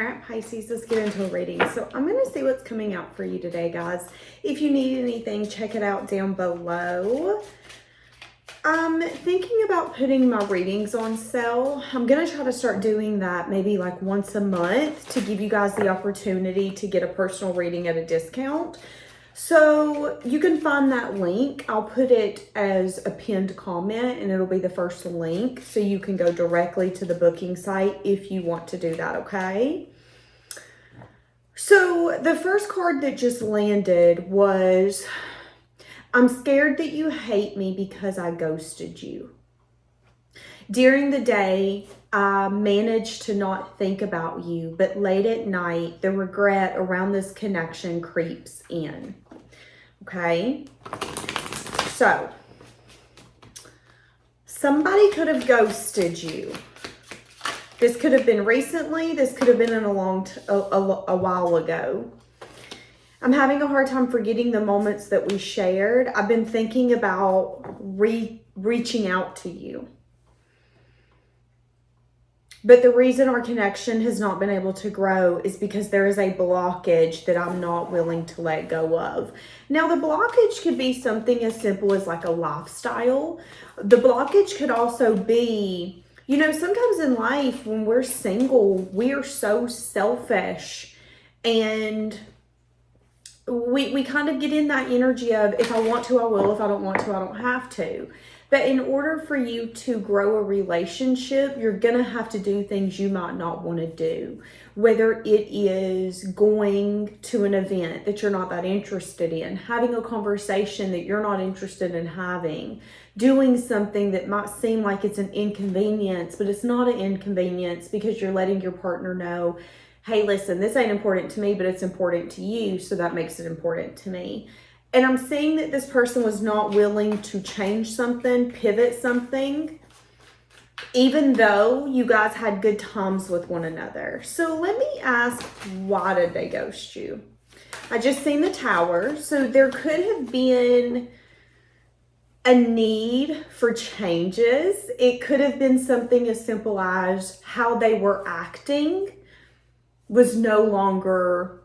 All right, Pisces, let's get into a reading. So I'm going to see what's coming out for you today, guys. If you need anything, check it out down below. I'm thinking about putting my readings on sale. I'm going to try to start doing that maybe like once a month to give you guys the opportunity to get a personal reading at a discount. So you can find that link. I'll put it as a pinned comment and it'll be the first link. So you can go directly to the booking site if you want to do that, okay? So the first card that just landed was, I'm scared that you hate me because I ghosted you. During the day, I managed to not think about you, but late at night, the regret around this connection creeps in. Okay? So, somebody could have ghosted you. This could have been recently. This could have been in a while ago. I'm having a hard time forgetting the moments that we shared. I've been thinking about reaching out to you. But the reason our connection has not been able to grow is because there is a blockage that I'm not willing to let go of. Now, the blockage could be something as simple as like a lifestyle. The blockage could also be, you know, sometimes in life when we're single, we are so selfish and we kind of get in that energy of if I want to, I will. If I don't want to, I don't have to. But in order for you to grow a relationship, you're going to have to do things you might not want to do. Whether it is going to an event that you're not that interested in, having a conversation that you're not interested in having, doing something that might seem like it's an inconvenience, but it's not an inconvenience because you're letting your partner know, hey, listen, this ain't important to me, but it's important to you, so that makes it important to me. And I'm seeing that this person was not willing to change something, pivot something, even though you guys had good times with one another. So let me ask, why did they ghost you? I just seen the Tower. So there could have been a need for changes. It could have been something as simple as how they were acting was no longer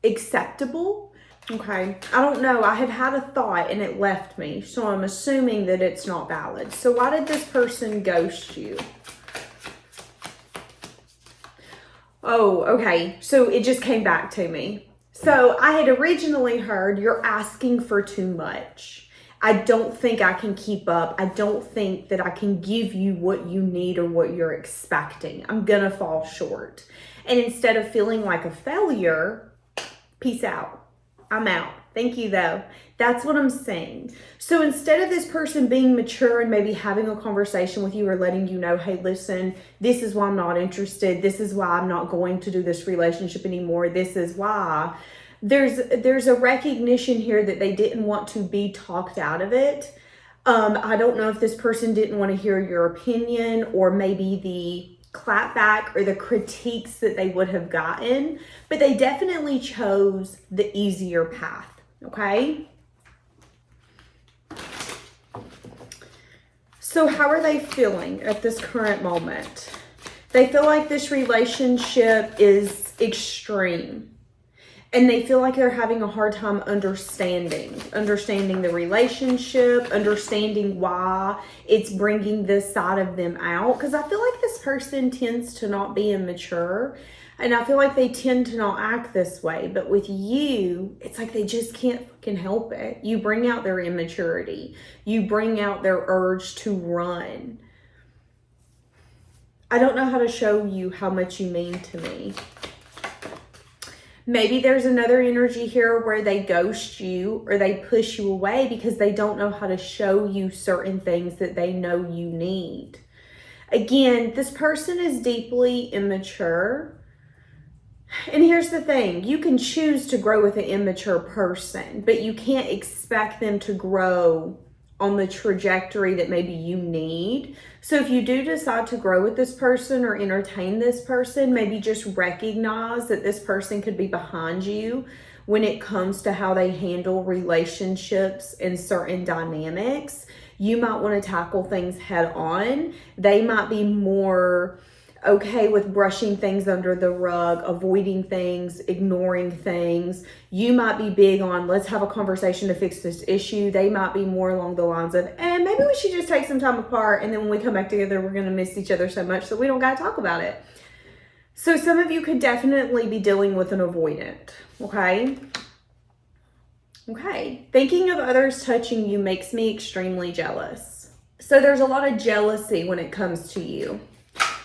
acceptable. Okay, I don't know. I had had a thought and it left me. So I'm assuming that it's not valid. So why did this person ghost you? Oh, okay. So it just came back to me. So I had originally heard you're asking for too much. I don't think I can keep up. I don't think that I can give you what you need or what you're expecting. I'm gonna fall short. And instead of feeling like a failure, peace out. I'm out. Thank you, though. That's what I'm saying. So instead of this person being mature and maybe having a conversation with you or letting you know, hey, listen, this is why I'm not interested. This is why I'm not going to do this relationship anymore. This is why. There's a recognition here that they didn't want to be talked out of it. I don't know if this person didn't want to hear your opinion or maybe the clapback or the critiques that they would have gotten, but they definitely chose the easier path, okay? So how are they feeling at this current moment? They feel like this relationship is extreme. And they feel like they're having a hard time understanding the relationship, understanding why it's bringing this side of them out. Because I feel like this person tends to not be immature. And I feel like they tend to not act this way. But with you, it's like they just can't fucking help it. You bring out their immaturity. You bring out their urge to run. I don't know how to show you how much you mean to me. Maybe there's another energy here where they ghost you or they push you away because they don't know how to show you certain things that they know you need. Again, this person is deeply immature. And here's the thing, you can choose to grow with an immature person, but you can't expect them to grow on the trajectory that maybe you need. So if you do decide to grow with this person or entertain this person, maybe just recognize that this person could be behind you when it comes to how they handle relationships and certain dynamics. You might want to tackle things head on. They might be more okay with brushing things under the rug, avoiding things, ignoring things. You might be big on, let's have a conversation to fix this issue. They might be more along the lines of, and maybe we should just take some time apart, and then when we come back together, we're going to miss each other so much that we don't got to talk about it. So some of you could definitely be dealing with an avoidant, okay? Okay, thinking of others touching you makes me extremely jealous. So there's a lot of jealousy when it comes to you.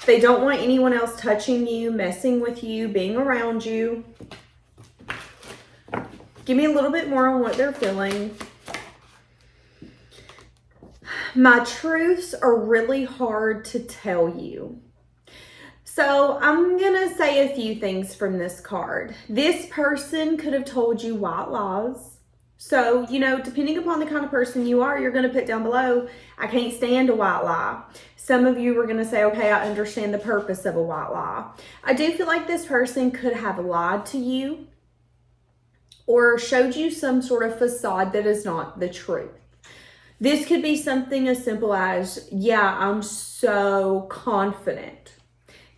They don't want anyone else touching you, messing with you, being around you. Give me a little bit more on what they're feeling. My truths are really hard to tell you. So I'm going to say a few things from this card. This person could have told you white lies. So, you know, depending upon the kind of person you are, you're going to put down below, I can't stand a white lie. Some of you are going to say, okay, I understand the purpose of a white lie. I do feel like this person could have lied to you or showed you some sort of facade that is not the truth. This could be something as simple as, yeah, I'm so confident.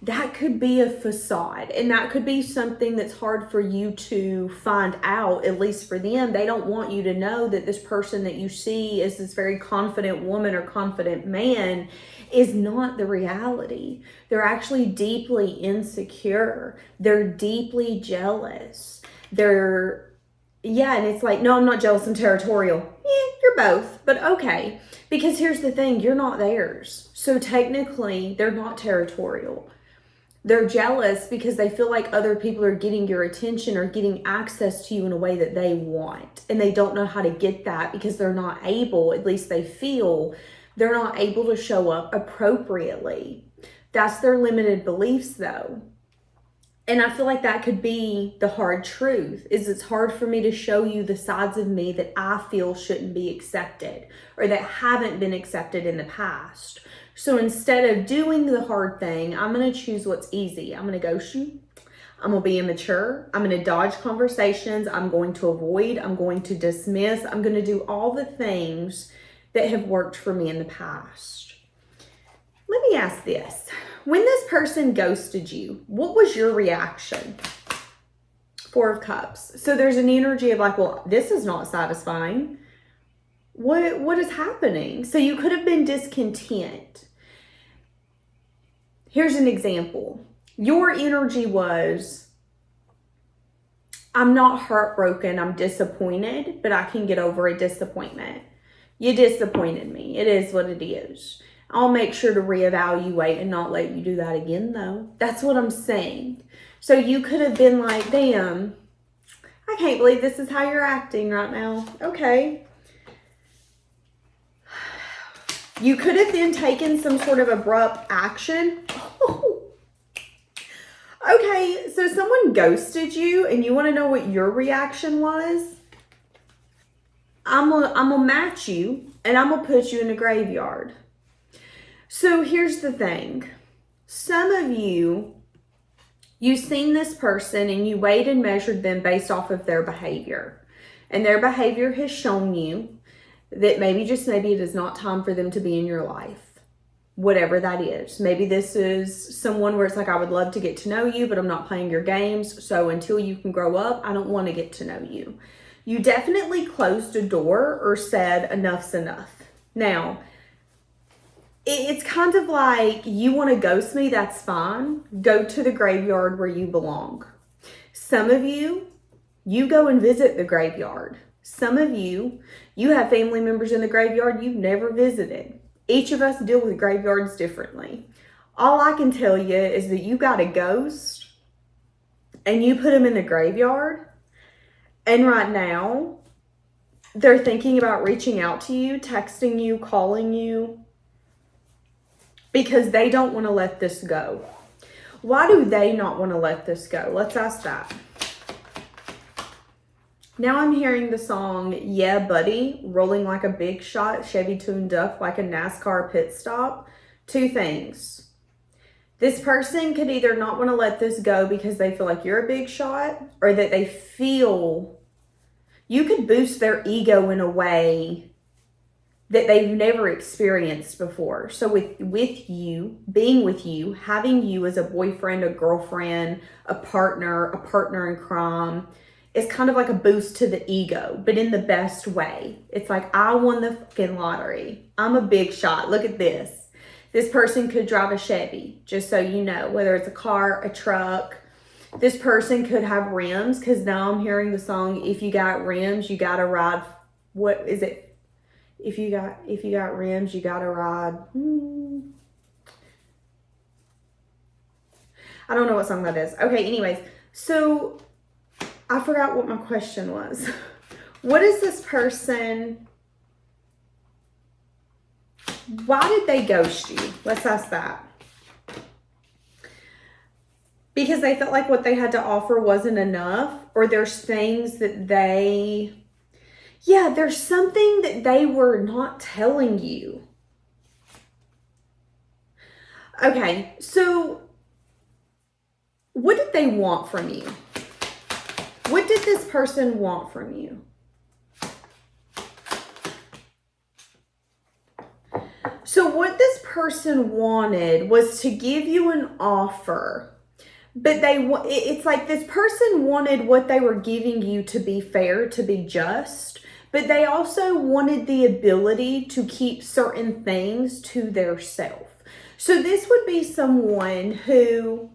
That could be a facade, and that could be something that's hard for you to find out, at least for them. They don't want you to know that this person that you see as this very confident woman or confident man is not the reality. They're actually deeply insecure. They're deeply jealous. Yeah, and it's like, no, I'm not jealous, I'm territorial. Yeah, you're both, but okay. Because here's the thing, you're not theirs. So technically, they're not territorial. They're jealous because they feel like other people are getting your attention or getting access to you in a way that they want. And they don't know how to get that because they're not able, at least they feel, they're not able to show up appropriately. That's their limited beliefs though. And I feel like that could be the hard truth, is it's hard for me to show you the sides of me that I feel shouldn't be accepted or that haven't been accepted in the past. So instead of doing the hard thing, I'm going to choose what's easy. I'm going to ghost you. I'm going to be immature. I'm going to dodge conversations. I'm going to avoid. I'm going to dismiss. I'm going to do all the things that have worked for me in the past. Let me ask this. When this person ghosted you, what was your reaction? Four of Cups. So there's an energy of like, well, this is not satisfying. What is happening? So you could have been discontent. Here's an example. Your energy was, I'm not heartbroken, I'm disappointed, but I can get over a disappointment. You disappointed me. It is what it is. I'll make sure to reevaluate and not let you do that again, though. That's what I'm saying. So you could have been like, damn, I can't believe this is how you're acting right now. Okay. You could have then taken some sort of abrupt action. Okay, so someone ghosted you and you want to know what your reaction was? I'm gonna match you and I'm gonna put you in the graveyard. So here's the thing. Some of you've seen this person and you weighed and measured them based off of their behavior. And their behavior has shown you that maybe, just maybe, it is not time for them to be in your life. Whatever that is. Maybe this is someone where it's like, I would love to get to know you, but I'm not playing your games. So until you can grow up, I don't want to get to know you. You definitely closed a door or said enough's enough. Now, it's kind of like, you want to ghost me, that's fine. Go to the graveyard where you belong. Some of you go and visit the graveyard. Some of you have family members in the graveyard you've never visited. Each of us deal with graveyards differently. All I can tell you is that you got a ghost and you put them in the graveyard. And right now, they're thinking about reaching out to you, texting you, calling you, because they don't want to let this go. Why do they not want to let this go? Let's ask that. Now I'm hearing the song, Yeah Buddy, rolling like a big shot, Chevy tuned up like a NASCAR pit stop. Two things. This person could either not want to let this go because they feel like you're a big shot, or that they feel you could boost their ego in a way that they've never experienced before. So with you, being with you, having you as a boyfriend, a girlfriend, a partner in crime, is kind of like a boost to the ego, but in the best way. It's like, I won the fucking lottery. I'm a big shot. Look at this. This person could drive a Chevy, just so you know, whether it's a car, a truck. This person could have rims, because now I'm hearing the song, if you got rims, you gotta ride. What is it? If you got rims, you gotta ride. I don't know what song that is. Okay, anyways, so I forgot what my question was. What is this person? Why did they ghost you? Let's ask that. Because they felt like what they had to offer wasn't enough, or there's things that there's something that they were not telling you. Okay, so what did they want from you? What did this person want from you? So what this person wanted was to give you an offer, but it's like this person wanted what they were giving you to be fair, to be just, but they also wanted the ability to keep certain things to their self. So this would be someone who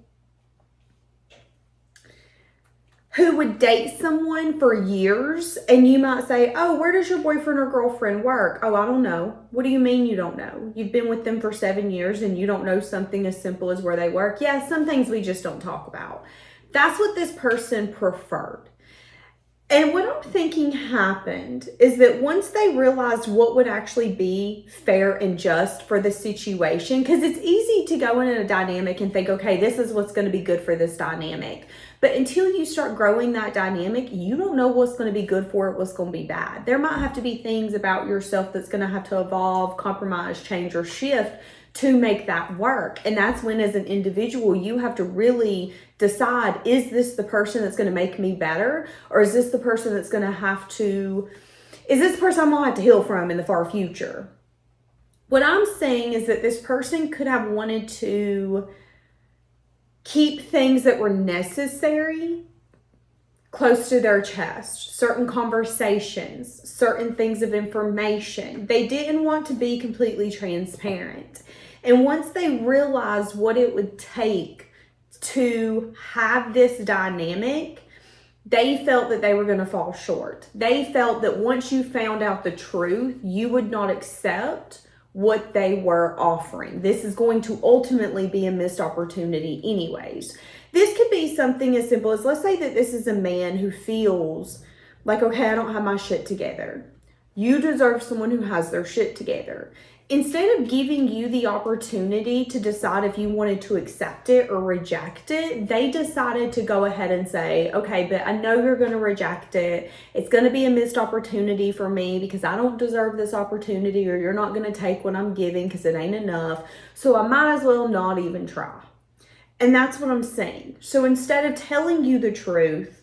would date someone for years, and you might say, oh, where does your boyfriend or girlfriend work? Oh, I don't know. What do you mean you don't know? You've been with them for 7 years and you don't know something as simple as where they work? Yeah, some things we just don't talk about. That's what this person preferred. And what I'm thinking happened is that once they realized what would actually be fair and just for the situation, because it's easy to go in a dynamic and think, okay, this is what's going to be good for this dynamic. But until you start growing that dynamic, you don't know what's going to be good for it, what's going to be bad. There might have to be things about yourself that's going to have to evolve, compromise, change, or shift to make that work. And that's when, as an individual, you have to really decide, is this the person that's going to make me better? Or is this the person that's going to is this the person I'm going to have to heal from in the far future? What I'm saying is that this person could have wanted to keep things that were necessary close to their chest, certain conversations, certain things of information. They didn't want to be completely transparent. And once they realized what it would take to have this dynamic, they felt that they were going to fall short. They felt that once you found out the truth, you would not accept what they were offering. This is going to ultimately be a missed opportunity anyways. This could be something as simple as, let's say that this is a man who feels like, okay, I don't have my shit together. You deserve someone who has their shit together. Instead of giving you the opportunity to decide if you wanted to accept it or reject it, they decided to go ahead and say, okay, but I know you're going to reject it. It's going to be a missed opportunity for me because I don't deserve this opportunity, or you're not going to take what I'm giving because it ain't enough. So I might as well not even try. And that's what I'm saying. So instead of telling you the truth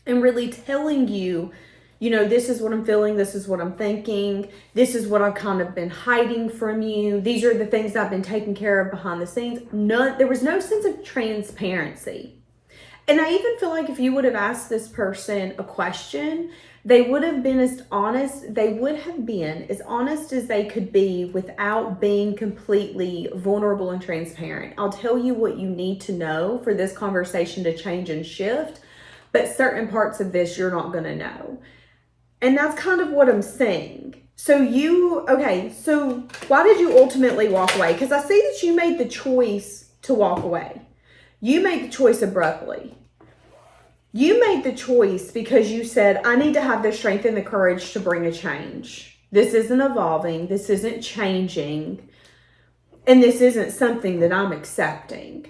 and really telling you, this is what I'm feeling, this is what I'm thinking, this is what I've kind of been hiding from you, these are the things I've been taking care of behind the scenes. There was no sense of transparency. And I even feel like if you would have asked this person a question, they would have been as honest as they could be without being completely vulnerable and transparent. I'll tell you what you need to know for this conversation to change and shift, but certain parts of this you're not going to know. And that's kind of what I'm saying. So why did you ultimately walk away? Because I see that you made the choice to walk away. You made the choice abruptly. You made the choice because you said, I need to have the strength and the courage to bring a change. This isn't evolving. This isn't changing. And this isn't something that I'm accepting.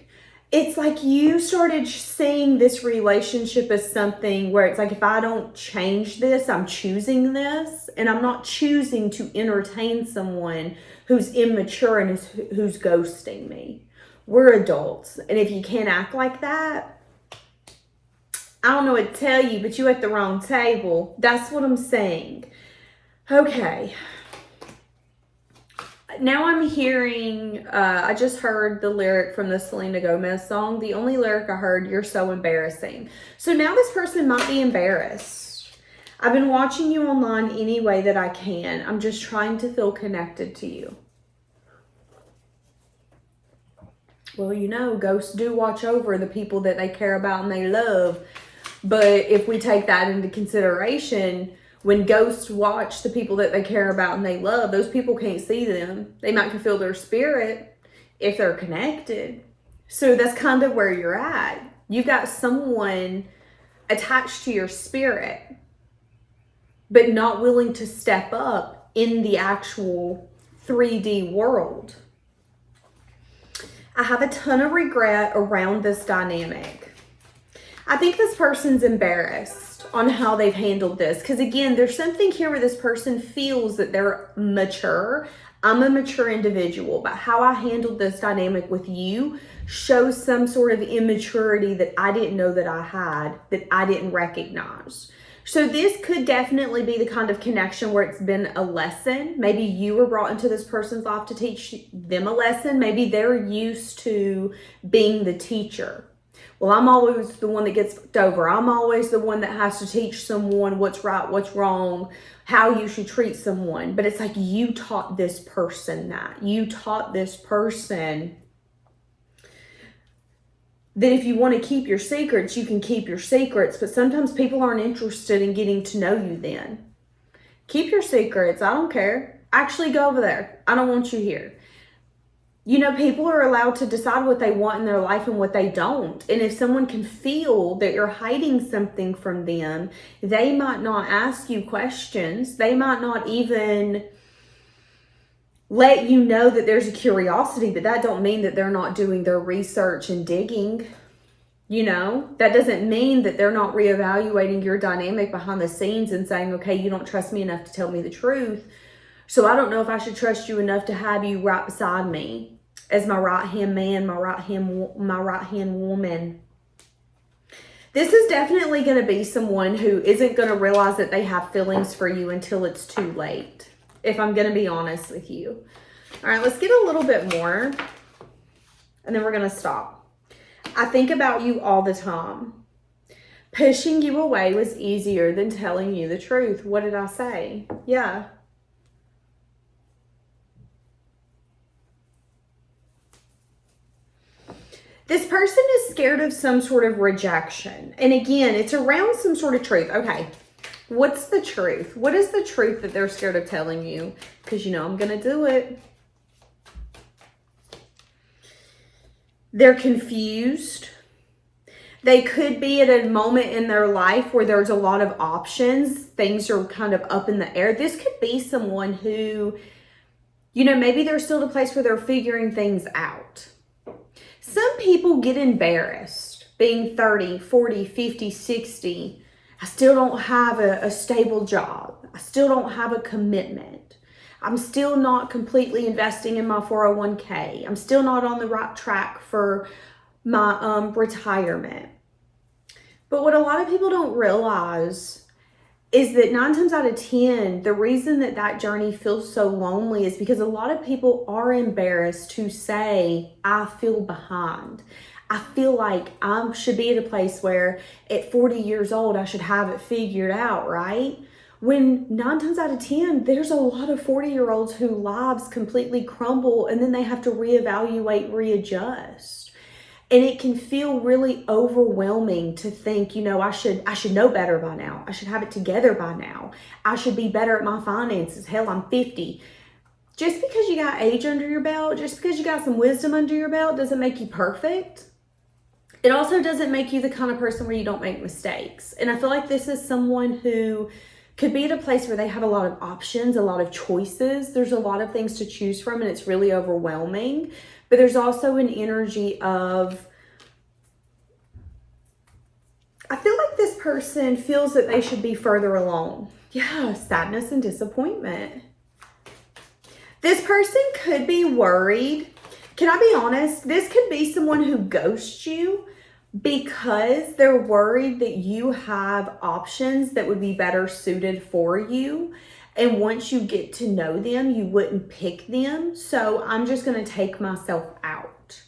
It's like you started seeing this relationship as something where it's like, if I don't change this, I'm choosing this. And I'm not choosing to entertain someone who's immature and who's ghosting me. We're adults. And if you can't act like that, I don't know what to tell you, but you're at the wrong table. That's what I'm saying. Okay. Now I'm hearing, I just heard the lyric from the Selena Gomez song. The only lyric I heard, "You're so embarrassing." So now this person might be embarrassed. I've been watching you online any way that I can. I'm just trying to feel connected to you. Well, you know, ghosts do watch over the people that they care about and they love. But if we take that into consideration, when ghosts watch the people that they care about and they love, those people can't see them. They might can feel their spirit if they're connected. So that's kind of where you're at. You've got someone attached to your spirit, but not willing to step up in the actual 3D world. I have a ton of regret around this dynamic. I think this person's embarrassed on how they've handled this. Because again, there's something here where this person feels that they're mature. I'm a mature individual, but how I handled this dynamic with you shows some sort of immaturity that I didn't know that I had, that I didn't recognize. So this could definitely be the kind of connection where it's been a lesson. Maybe you were brought into this person's life to teach them a lesson. Maybe they're used to being the teacher. Well, I'm always the one that gets fucked over. I'm always the one that has to teach someone what's right, what's wrong, how you should treat someone. But it's like you taught this person that. You taught this person that if you want to keep your secrets, you can keep your secrets. But sometimes people aren't interested in getting to know you then. Keep your secrets. I don't care. Actually, go over there. I don't want you here. You know, people are allowed to decide what they want in their life and what they don't. And if someone can feel that you're hiding something from them, they might not ask you questions. They might not even let you know that there's a curiosity, but that don't mean that they're not doing their research and digging. You know, that doesn't mean that they're not reevaluating your dynamic behind the scenes and saying, okay, you don't trust me enough to tell me the truth. So I don't know if I should trust you enough to have you right beside me as my right-hand man, my right-hand woman. This is definitely going to be someone who isn't going to realize that they have feelings for you until it's too late, if I'm going to be honest with you. All right, let's get a little bit more, and then we're going to stop. I think about you all the time. Pushing you away was easier than telling you the truth. What did I say? Yeah. This person is scared of some sort of rejection. And again, it's around some sort of truth. Okay, what's the truth? What is the truth that they're scared of telling you? Because you know I'm going to do it. They're confused. They could be at a moment in their life where there's a lot of options. Things are kind of up in the air. This could be someone who, you know, maybe they're still at a place where they're figuring things out. Some people get embarrassed being 30, 40, 50, 60. I still don't have a stable job. I still don't have a commitment. I'm still not completely investing in my 401k. I'm still not on the right track for my retirement. But what a lot of people don't realize is that 9 times out of 10, the reason that that journey feels so lonely is because a lot of people are embarrassed to say, I feel behind. I feel like I should be at a place where at 40 years old, I should have it figured out, right? When 9 times out of 10, there's a lot of 40-year-olds whose lives completely crumble and then they have to reevaluate, readjust. And it can feel really overwhelming to think, you know, I should know better by now. I should have it together by now. I should be better at my finances. Hell, I'm 50. Just because you got age under your belt, just because you got some wisdom under your belt doesn't make you perfect. It also doesn't make you the kind of person where you don't make mistakes. And I feel like this is someone who could be at a place where they have a lot of options, a lot of choices. There's a lot of things to choose from and it's really overwhelming. But there's also an energy of, I feel like this person feels that they should be further along. Yeah, sadness and disappointment. This person could be worried. Can I be honest? This could be someone who ghosts you because they're worried that you have options that would be better suited for you. And once you get to know them, you wouldn't pick them. So I'm just going to take myself out.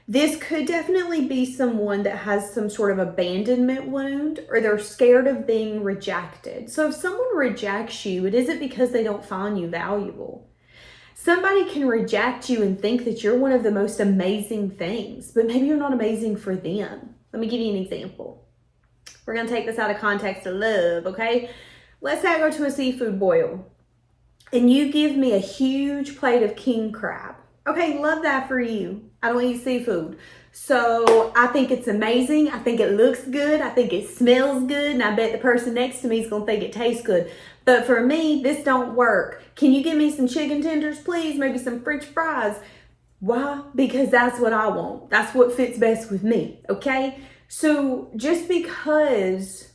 This could definitely be someone that has some sort of abandonment wound, or they're scared of being rejected. So if someone rejects you, it isn't because they don't find you valuable. Somebody can reject you and think that you're one of the most amazing things, but maybe you're not amazing for them. Let me give you an example. We're going to take this out of context of love, okay? Let's say I go to a seafood boil and you give me a huge plate of king crab. Okay, love that for you. I don't eat seafood. So I think it's amazing. I think it looks good. I think it smells good. And I bet the person next to me is going to think it tastes good. But for me, this don't work. Can you give me some chicken tenders, please? Maybe some French fries. Why? Because that's what I want. That's what fits best with me, okay? So just because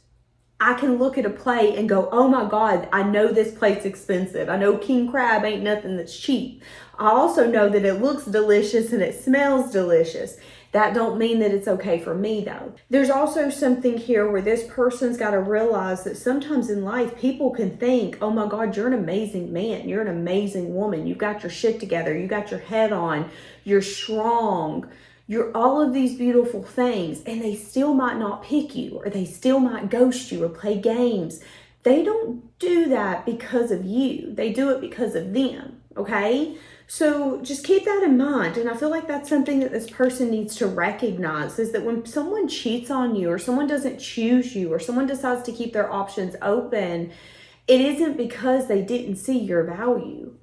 I can look at a plate and go, oh my God, I know this plate's expensive. I know king crab ain't nothing that's cheap. I also know that it looks delicious and it smells delicious. That don't mean that it's okay for me though. There's also something here where this person's got to realize that sometimes in life, people can think, oh my God, you're an amazing man. You're an amazing woman. You've got your shit together. You got your head on. You're strong. You're all of these beautiful things, and they still might not pick you, or they still might ghost you or play games. They don't do that because of you. They do it because of them, okay? So just keep that in mind. And I feel like that's something that this person needs to recognize, is that when someone cheats on you, or someone doesn't choose you, or someone decides to keep their options open, it isn't because they didn't see your value.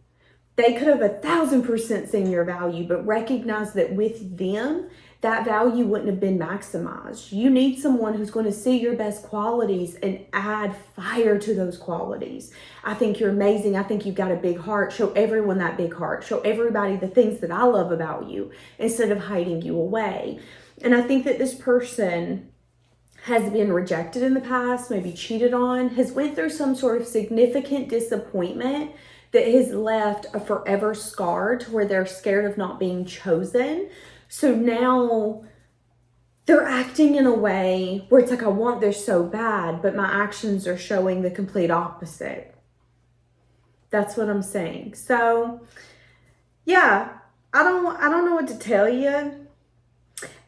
They could have 1,000% seen your value, but recognize that with them, that value wouldn't have been maximized. You need someone who's going to see your best qualities and add fire to those qualities. I think you're amazing. I think you've got a big heart. Show everyone that big heart. Show everybody the things that I love about you instead of hiding you away. And I think that this person has been rejected in the past, maybe cheated on, has went through some sort of significant disappointment that has left a forever scar to where they're scared of not being chosen. So now they're acting in a way where it's like, I want this so bad, but my actions are showing the complete opposite. That's what I'm saying. So yeah, I don't know what to tell you.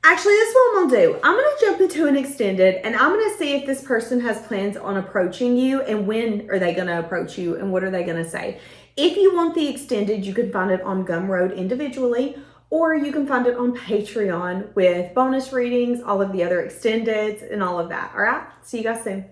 Actually, this is what I'm gonna do. I'm gonna jump into an extended, and I'm gonna see if this person has plans on approaching you, and when are they gonna approach you, and what are they gonna say. If you want the extended, you can find it on Gumroad individually, or you can find it on Patreon with bonus readings, all of the other extendeds, and all of that. All right, see you guys soon.